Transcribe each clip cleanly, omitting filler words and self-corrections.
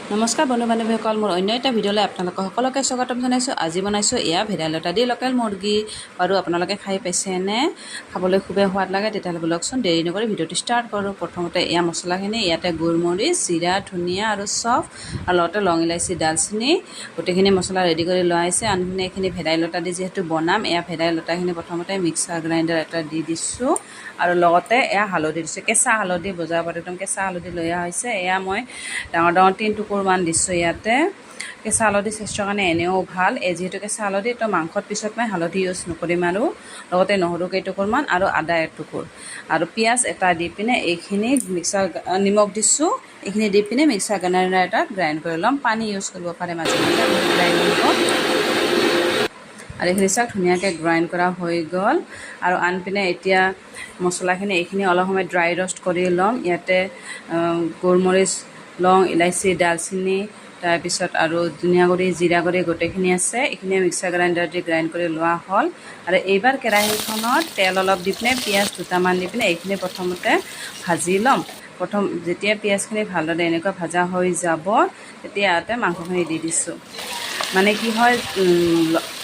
নমস্কাৰ বন্ধু বান্ধৱীসকল, মোৰ অন্য এটা ভিডিঅ'লৈ আপোনালোকক সকলোকে স্বাগতম জনাইছোঁ। আজি বনাইছোঁ এয়া ভেদাইলতা দি লোকেল মুৰ্গী। বাৰু আপোনালোকে খাই পাইছেনে? খাবলৈ খুবেই সোৱাদ লাগে। তেতিয়াহ'লে বলকচোন দেৰি নকৰি ভিডিঅ'টো ষ্টাৰ্ট কৰোঁ। প্ৰথমতে এয়া মছলাখিনি, ইয়াতে গোলমৰিচ, জিৰা, ধনিয়া আৰু চফ আৰু লগতে লং ইলাচি, ডালচেনি গোটেইখিনি মছলা ৰেডি কৰি লোৱা হৈছে। আনখিনি এইখিনি ভেদাইলতা দি যিহেতু বনাম, এয়া ভেদাইলতাখিনি প্ৰথমতে মিক্সাৰ গ্ৰাইণ্ডাৰ এটা দি দিছোঁ আৰু লগতে এয়া হালধি দিছোঁ, কেঁচা হালধি, বজাৰৰ পৰা একদম কেঁচা হালধি লৈ অহা হৈছে। এয়া মই ডাঙৰ ডাঙৰ 3 টুকুৰমান দিছোঁ। ইয়াতে কেঁচা হালধি স্বাস্থ্যৰ কাৰণে এনেও ভাল। যিহেতু কেঁচা হালধি, তো মাংসৰ পিছত মই হালধি ইউজ নকৰিম। আৰু লগতে নহৰু কেইটুকুৰমান আৰু আদা এটুকুৰ আৰু পিঁয়াজ এটা দি পিনে এইখিনি নিমখ দিছোঁ। এইখিনি দি পিনে মিক্সাৰ গ্ৰাইণ্ডাৰ এটাত গ্ৰাইণ্ড কৰি ল'ম। পানী ইউজ কৰিব পাৰে মাজে মাজে গ্ৰাইণ্ড কৰিব। আৰু এইখিনি চাওক ধুনীয়াকৈ গ্ৰাইণ্ড কৰা হৈ গ'ল। আৰু আনপিনে এতিয়া মছলাখিনি এইখিনি অলপ সময় ড্ৰাই ৰ'ষ্ট কৰি ল'ম। ইয়াতে গোলমৰিচ, লং ইলাচি, ডালচেনি, তাৰপিছত আৰু ধনিয়া গুড়ি, জিৰা গুড়ি গোটেইখিনি আছে। এইখিনি মিক্সাৰ গ্ৰাইণ্ডাৰ দি গ্ৰাইণ্ড কৰি লোৱা হ'ল। আৰু এইবাৰ কেৰাহীখনত তেল অলপ দি পিনে পিঁয়াজ দুটামান দি পিনে এইখিনি প্ৰথমতে ভাজি ল'ম। যেতিয়া পিঁয়াজখিনি ভালদৰে এনেকুৱা ভাজা হৈ যাব, তেতিয়া ইয়াতে মাংসখিনি দি দিছোঁ। মানে কি হয়,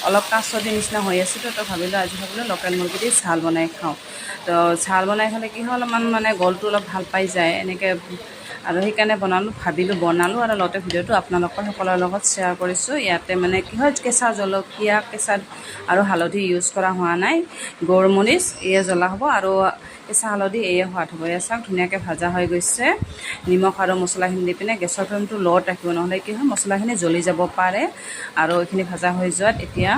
অলপ কাচুৱতি নিচিনা হৈ আছে, তো ভাবিলোঁ লোকেল মুৰ্গী দি ঝাল বনাই খাওঁ। তো ঝাল বনাই খালে কি হয়, অলপমান মানে গলটো অলপ ভাল পাই যায় এনেকৈ। আৰু সেইকাৰণে ভাবিলোঁ বনালোঁ আৰু লগতে ভিডিঅ'টো আপোনালোকৰ সকলোৰে লগত শ্বেয়াৰ কৰিছোঁ। ইয়াতে মানে কি হয়, কেঁচা জলকীয়া, কেঁচা আৰু হালধি ইউজ কৰা হোৱা নাই। গোলমৰিচ এয়ে জ্বলা হ'ব আৰু কেঁচা হালধি এয়ে সোৱাদ হ'ব। এয়া চাওক ধুনীয়াকৈ ভাজা হৈ গৈছে। নিমখ আৰু মছলাখিনি দি পিনে গেছৰ ফ্লেমটো ল'ত ৰাখিব, নহ'লে কি হয় মছলাখিনি জ্বলি যাব পাৰে। আৰু এইখিনি ভাজা হৈ যোৱাত এতিয়া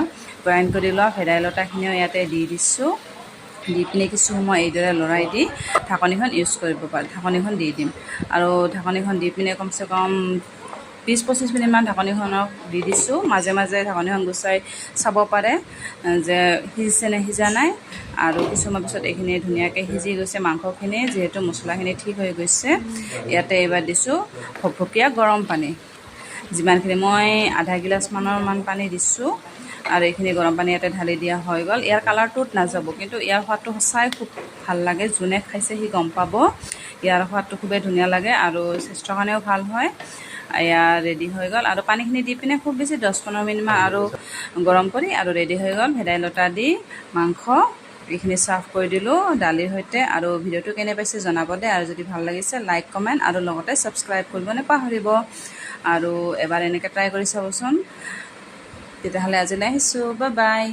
গ্ৰাইণ্ড কৰি লোৱা ভেদাইলতাখিনিও ইয়াতে দি দিছোঁ। দি পিনে কিছু সময় এইদৰে লৰাই দি ঢাকনিখন ইউজ কৰিব পাৰে, ঢাকনিখন দি দিম। আৰু ঢাকনিখন দি পিনে কমচে কম 20-25 মিনিটমান ঢাকনিখনক দি দিছোঁ। মাজে মাজে ঢাকনিখন গুচাই চাব পাৰে যে সিজিছে নে সিজা নাই। আৰু কিছুমান পিছত এইখিনি ধুনীয়াকৈ সিজি গৈছে মাংসখিনি, যিহেতু মছলাখিনি ঠিক হৈ গৈছে। ইয়াতে এইবাৰ দিছোঁ ভকভকীয়া গৰম পানী, যিমানখিনি মই আধা গিলাচমানৰ পানী দিছোঁ। আৰু এইখিনি গৰম পানী ইয়াতে ঢালি দিয়া হৈ গ'ল। ইয়াৰ কালাৰটোত নাযাব, কিন্তু ইয়াৰ সোৱাদটো সঁচাই খুব ভাল লাগে। যোনে খাইছে সি গম পাব। ইয়াৰ সোৱাদটো খুবেই ধুনীয়া লাগে আৰু স্বাস্থ্যৰ কাৰণেও ভাল হয়। এয়া ৰেডি হৈ গ'ল। আৰু পানীখিনি দি পিনে খুব বেছি 10-15 মিনিটমান আৰু গৰম কৰি আৰু ৰেডি হৈ গ'ল ভেদাইলতা দি মাংস। এইখিনি চাৰ্ভ কৰি দিলোঁ দালিৰ সৈতে। আৰু ভিডিঅ'টো কেনে পাইছে জনাব দেই। আৰু যদি ভাল লাগিছে লাইক, কমেণ্ট আৰু লগতে ছাবস্ক্ৰাইব কৰিব নাপাহৰিব। আৰু এবাৰ এনেকৈ ট্ৰাই কৰি চাবচোন। তেতিয়াহ'লে আজিলৈ আহিছোঁ, বাই বাই।